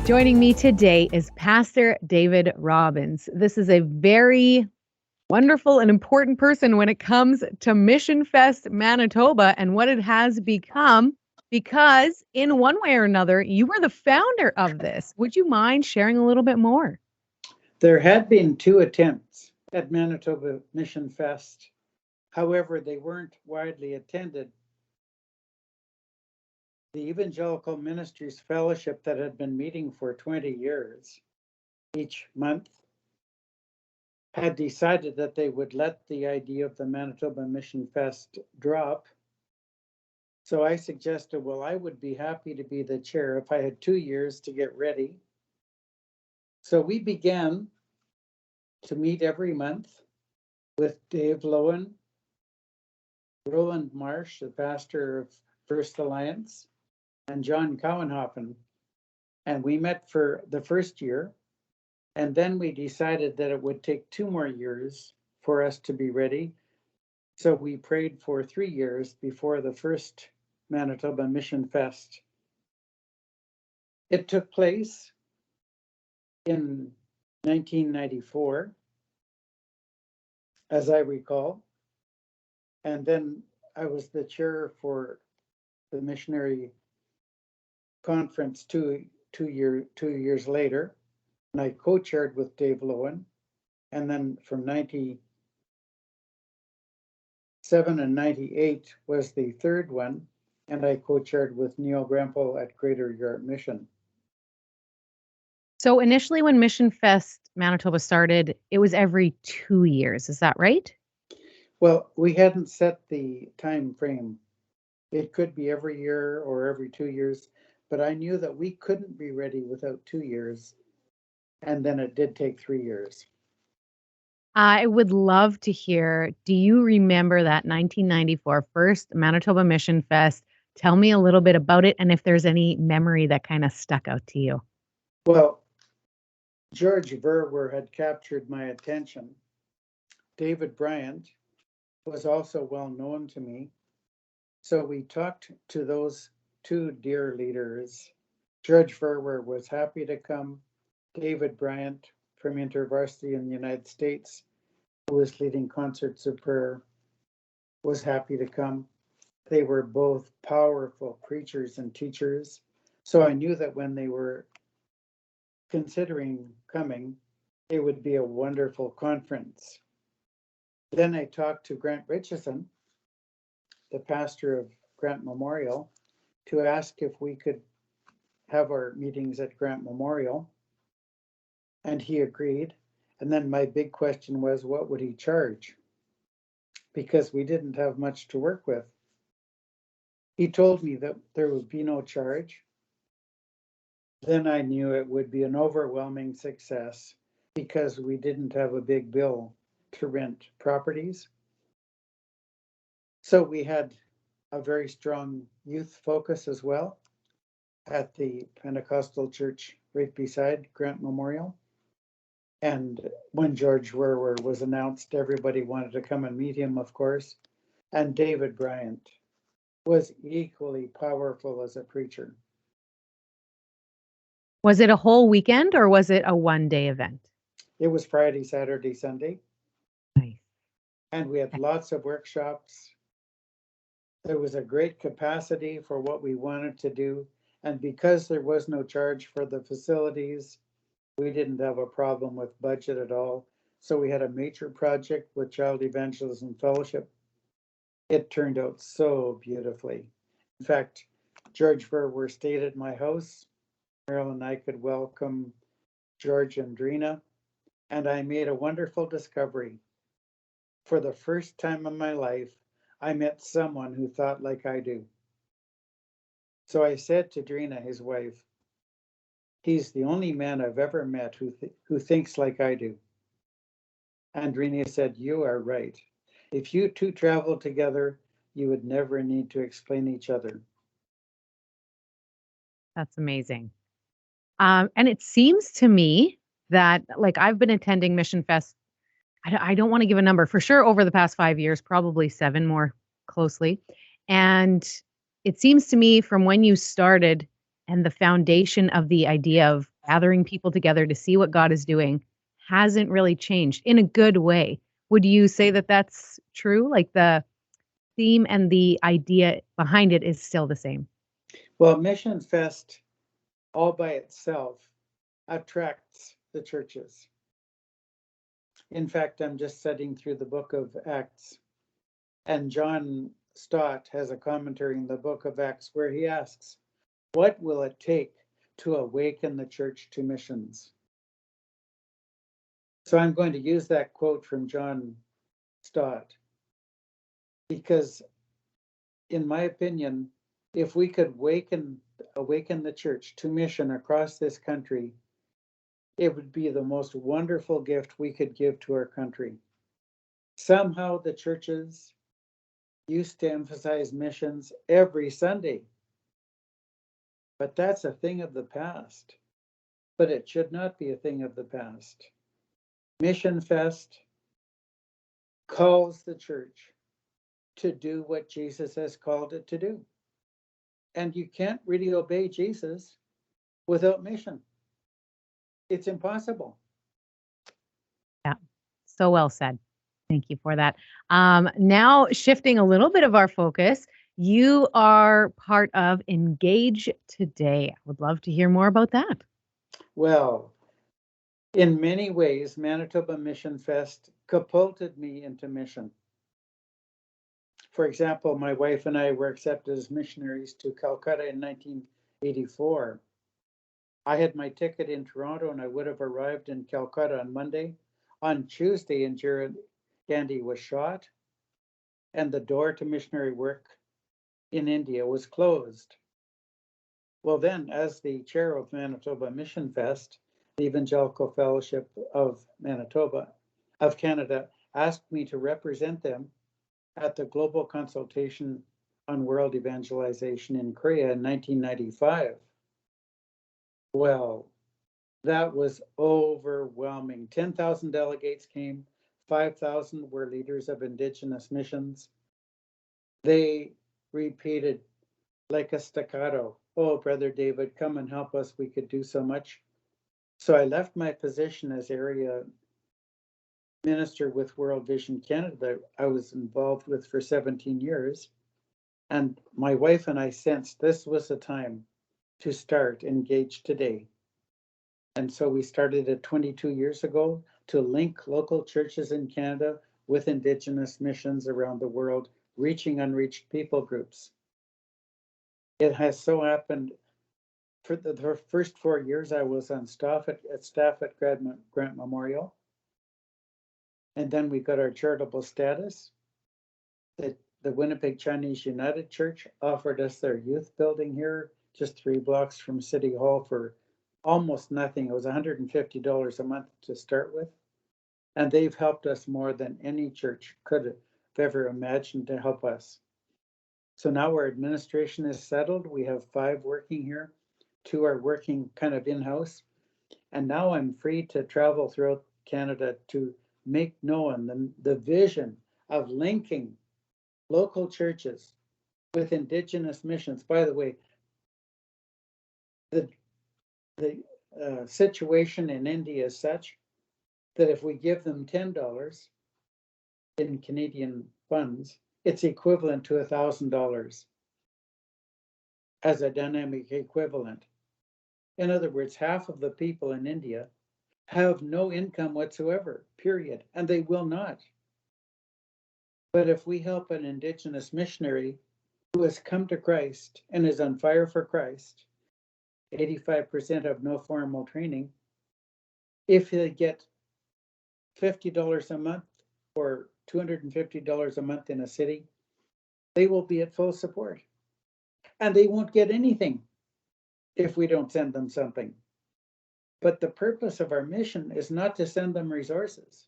Joining me today is Pastor David Robbins. This is a very wonderful and important person when it comes to Missionfest Manitoba and what it has become, because in one way or another, you were the founder of this. Would you mind sharing a little bit more? There had been 2 attempts at Manitoba Mission Fest. However, they weren't widely attended. The Evangelical Ministries Fellowship that had been meeting for 20 years each month had decided that they would let the idea of the Manitoba Mission Fest drop. So I suggested, well, I would be happy to be the chair if I had 2 years to get ready. So we began to meet every month with Dave Lowen, Roland Marsh, the pastor of First Alliance, and John Cowenhoffen. And we met for the first year. And then we decided that it would take 2 more years for us to be ready. So we prayed for 3 years before the first Manitoba Mission Fest. It took place in 1994, as I recall. And then I was the chair for the missionary conference two years later, and I co-chaired with Dave Lowen. And then from 97 and 98 was the third one, and I co-chaired with Neil Grempel at Greater Europe Mission. So initially when Missionfest Manitoba started, it was every 2 years. Is that right? Well, we hadn't set the time frame. It could be every year or every 2 years, but I knew that we couldn't be ready without 2 years. And then it did take 3 years. I would love to hear, do you remember that 1994 first Manitoba Mission Fest? Tell me a little bit about it and if there's any memory that kind of stuck out to you. Well, George Verwer had captured my attention. David Bryant was also well known to me. So we talked to those 2 dear leaders. George Verwer was happy to come. David Bryant from InterVarsity in the United States, who was leading Concerts of Prayer, was happy to come. They were both powerful preachers and teachers. So I knew that when they were considering coming, it would be a wonderful conference. Then I talked to Grant Richardson, the pastor of Grant Memorial, to ask if we could have our meetings at Grant Memorial. And he agreed. And then my big question was, what would he charge? Because we didn't have much to work with. He told me that there would be no charge. Then I knew it would be an overwhelming success because we didn't have a big bill to rent properties. So we had a very strong youth focus as well at the Pentecostal church right beside Grant Memorial. And when George Verwer was announced, everybody wanted to come and meet him, of course. And David Bryant was equally powerful as a preacher. Was it a whole weekend or was it a one-day event? It was Friday, Saturday, Sunday. Nice. And we had lots of workshops. There was a great capacity for what we wanted to do. And because there was no charge for the facilities, we didn't have a problem with budget at all. So we had a major project with Child Evangelism Fellowship. It turned out so beautifully. In fact, George Verwer stayed at my house. Marilyn and I could welcome George and Drina. And I made a wonderful discovery. For the first time in my life, I met someone who thought like I do. So I said to Drina, his wife, he's the only man I've ever met who thinks like I do. And Drina said, you are right. If you 2 traveled together, you would never need to explain each other. That's amazing. And it seems to me that, like, I've been attending Mission Fest, I don't want to give a number, for sure over the past 5 years, probably 7 more closely. And it seems to me from when you started and the foundation of the idea of gathering people together to see what God is doing hasn't really changed in a good way. Would you say that that's true? Like the theme and the idea behind it is still the same? Well, Mission Fest all by itself attracts the churches. In fact, I'm just studying through the book of Acts, and John Stott has a commentary in the book of Acts where he asks, what will it take to awaken the church to missions? So I'm going to use that quote from John Stott because, in my opinion, if we could awaken the church to mission across this country, it would be the most wonderful gift we could give to our country. Somehow the churches used to emphasize missions every Sunday, but that's a thing of the past. But it should not be a thing of the past. Mission Fest calls the church to do what Jesus has called it to do. And you can't really obey Jesus without mission. It's impossible. Yeah. So well said. Thank you for that. Now, shifting a little bit of our focus, you are part of Engage Today. I would love to hear more about that. Well, in many ways, Manitoba Mission Fest catapulted me into mission. For example, my wife and I were accepted as missionaries to Calcutta in 1984. I had my ticket in Toronto and I would have arrived in Calcutta on Monday. On Tuesday, Indira Gandhi was shot and the door to missionary work in India was closed. Well, then, as the chair of Manitoba Mission Fest, the Evangelical Fellowship of Manitoba, of Canada, asked me to represent them at the Global Consultation on World Evangelization in Korea in 1995. Well, that was overwhelming. 10,000 delegates came, 5,000 were leaders of Indigenous missions. They repeated like a staccato, oh, Brother David, come and help us. We could do so much. So I left my position as area minister with World Vision Canada that I was involved with for 17 years. And my wife and I sensed this was the time to start Engage Today. And so we started it 22 years ago to link local churches in Canada with Indigenous missions around the world, reaching unreached people groups. It has so happened for the first 4 years I was on staff at Grant Memorial. And then we got our charitable status. The Winnipeg Chinese United Church offered us their youth building here, just 3 blocks from City Hall for almost nothing. It was $150 a month to start with. And they've helped us more than any church could have ever imagined to help us. So now our administration is settled. We have 5 working here. 2 are working kind of in-house. And now I'm free to travel throughout Canada to make known the vision of linking local churches with Indigenous missions. By the way, the situation in India is such that if we give them $10 in Canadian funds, it's equivalent to $1,000 as a dynamic equivalent. In other words, half of the people in India have no income whatsoever, period, and they will not. But if we help an Indigenous missionary who has come to Christ and is on fire for Christ, 85% have no formal training. If they get $50 a month or $250 a month in a city, they will be at full support. And they won't get anything if we don't send them something. But the purpose of our mission is not to send them resources.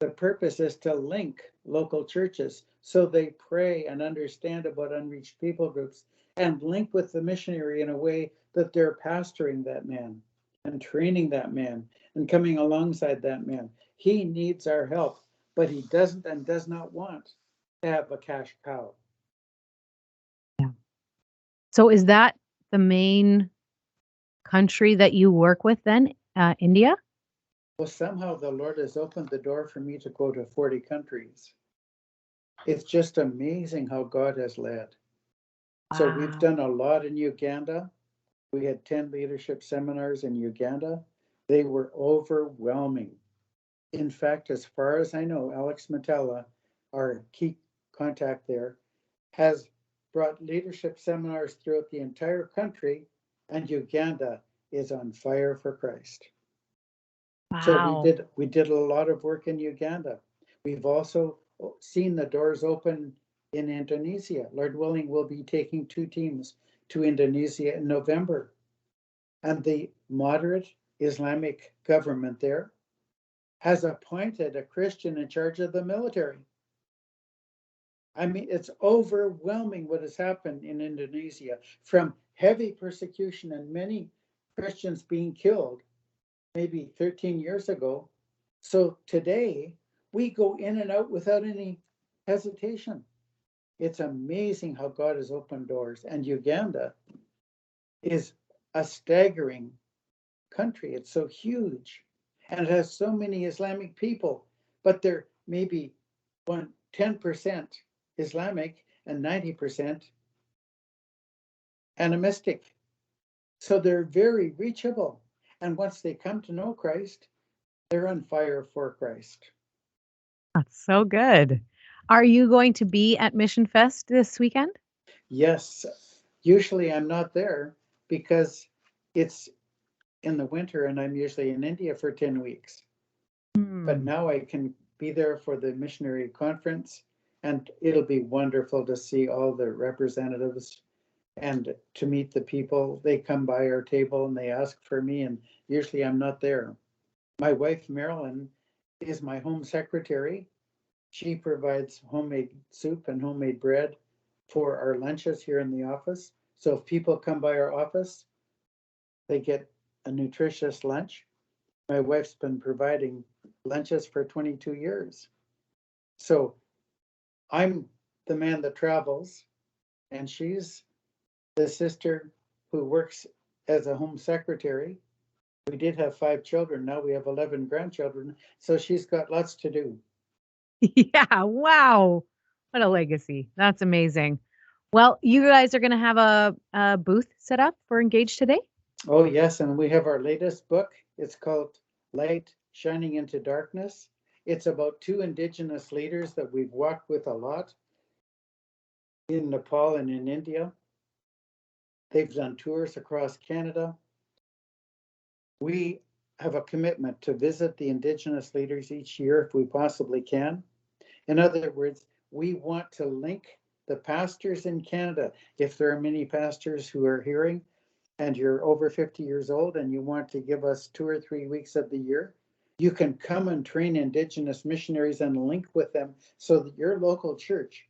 The purpose is to link local churches so they pray and understand about unreached people groups and link with the missionary in a way that they're pastoring that man and training that man and coming alongside that man. He needs our help, but he doesn't and does not want to have a cash cow. Yeah. So is that the main country that you work with then, India? Well, somehow the Lord has opened the door for me to go to 40 countries. It's just amazing how God has led. So we've Wow. done a lot in Uganda. We had 10 leadership seminars in Uganda. They were overwhelming. In fact, as far as I know, Alex Matella, our key contact there, has brought leadership seminars throughout the entire country, and Uganda is on fire for Christ. So Wow. we did a lot of work in Uganda. We've also seen the doors open in Indonesia. Lord willing, we'll be taking 2 teams to Indonesia in November. And the moderate Islamic government there has appointed a Christian in charge of the military. I mean, it's overwhelming what has happened in Indonesia, from heavy persecution and many Christians being killed maybe 13 years ago. So today we go in and out without any hesitation. It's amazing how God has opened doors. And Uganda is a staggering country. It's so huge and it has so many Islamic people, but they're maybe 10% Islamic and 90% animistic. So they're very reachable. And once they come to know Christ, they're on fire for Christ. That's so good. Are you going to be at Mission Fest this weekend? Yes, usually I'm not there because it's in the winter and I'm usually in India for 10 weeks. But Hmm. now I can be there for the missionary conference, and it'll be wonderful to see all the representatives and to meet the people. They come by our table and they ask for me, and usually I'm not there. My wife, Marilyn, is my home secretary. She provides homemade soup and homemade bread for our lunches here in the office. So if people come by our office, they get a nutritious lunch. My wife's been providing lunches for 22 years. So I'm the man that travels, and she's the sister who works as a home secretary. We did have 5 children. Now we have 11 grandchildren. So she's got lots to do. Yeah, wow. What a legacy. That's amazing. Well, you guys are going to have a booth set up for Engage today? Oh, yes. And we have our latest book. It's called Light Shining into Darkness. It's about 2 Indigenous leaders that we've walked with a lot in Nepal and in India. They've done tours across Canada. We have a commitment to visit the Indigenous leaders each year if we possibly can. In other words, we want to link the pastors in Canada. If there are many pastors who are hearing and you're over 50 years old and you want to give us 2 or 3 weeks of the year, you can come and train Indigenous missionaries and link with them so that your local church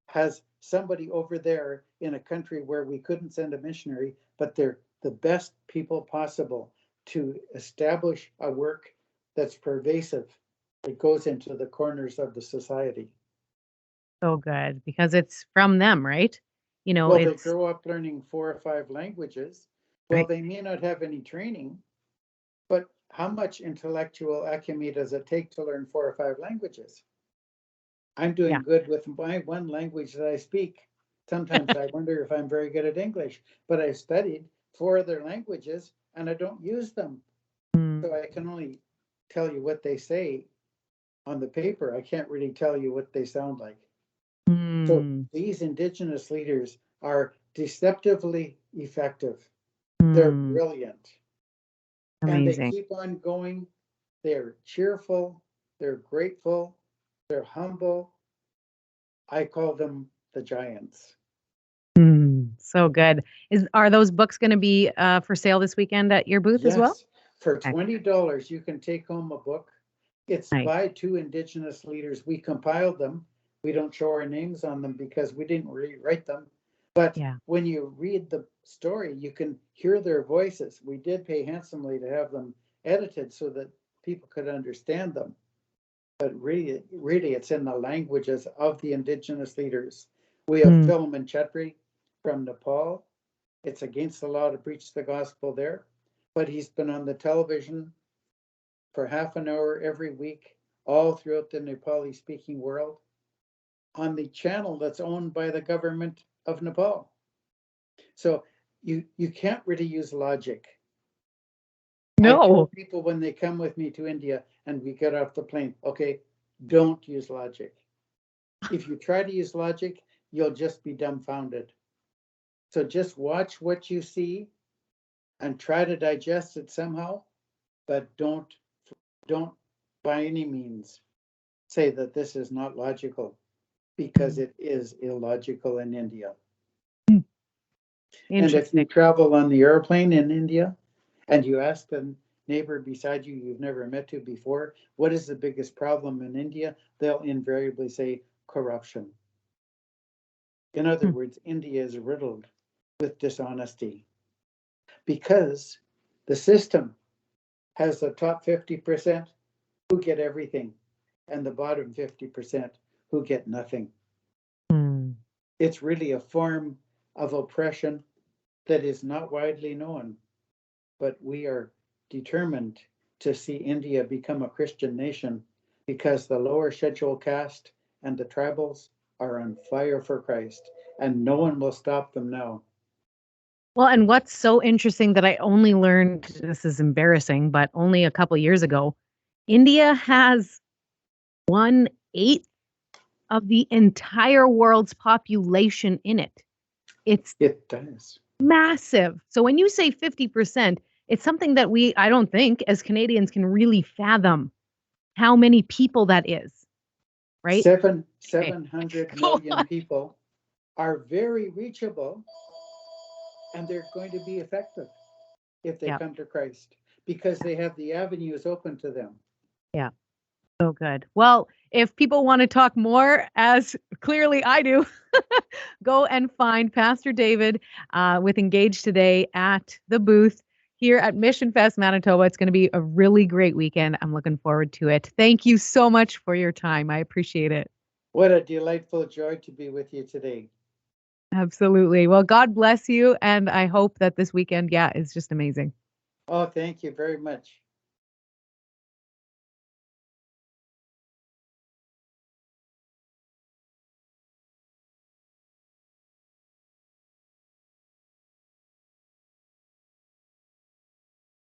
has somebody over there in a country where we couldn't send a missionary, but they're the best people possible to establish a work that's pervasive, that goes into the corners of the society. So good because it's from them, right? You know, Well, they it's grow up learning 4 or 5 languages. Well, right. they may not have any training, but how much intellectual acumen does it take to learn 4 or 5 languages? I'm Yeah. doing good with my one language that I speak. Sometimes I wonder if I'm very good at English, but I've studied 4 other languages and I don't use them. So Mm, I can only tell you what they say on the paper. I can't really tell you what they sound like. So mm, these Indigenous leaders are deceptively effective. They're mm. brilliant and they Amazing. keep on going. They're cheerful, they're grateful, they're humble. I call them the giants. So good. Are those books gonna be, for sale this weekend at your booth as well? Yes, for Okay, $20, you can take home a book. It's nice. by 2 Indigenous leaders. We compiled them. We don't show our names on them because we didn't rewrite them. But Yeah. when you read the story, you can hear their voices. We did pay handsomely to have them edited so that people could understand them. But really, it's in the languages of the Indigenous leaders. We have Mm, Philemon Chetri from Nepal. It's against the law to preach the gospel there. but he's been on the television for half an hour every week, all throughout the Nepali speaking world, on the channel that's owned by the government of Nepal. So you can't really use logic. I tell No. people when they come with me to India and we get off the plane, okay, don't use logic. If you try to use logic, you'll just be dumbfounded. So just watch what you see and try to digest it somehow, but don't by any means say that this is not logical, because it is illogical in India. And if you Interesting. travel on the airplane in India and you ask the neighbor beside you you've never met to before, what is the biggest problem in India? They'll invariably say corruption. In other words, India is riddled with dishonesty because the system has the top 50% who get everything and the bottom 50% who get nothing. Hmm. It's really a form of oppression that is not widely known, but we are determined to see India become a Christian nation because the lower schedule caste and the tribals are on fire for Christ, and no one will stop them now. Well, and what's so interesting that I only learned, this is embarrassing, but only a couple years ago, India has 1/8 of the entire world's population in it. It's It does. massive. So when you say 50%, it's something that I don't think as Canadians can really fathom how many people that is, right? Okay. 700 Go million on. people are very reachable, and they're going to be effective if they Yeah. come to Christ because they have the avenues open to them. Yeah. So good. Well, if people want to talk more, as clearly I do, go and find Pastor David with Engage Today at the booth here at Missionfest Manitoba. It's going to be a really great weekend. I'm looking forward to it. Thank you so much for your time. I appreciate it. What a delightful joy to be with you today. Absolutely. Well, God bless you. And I hope that this weekend, is just amazing. Oh, thank you very much.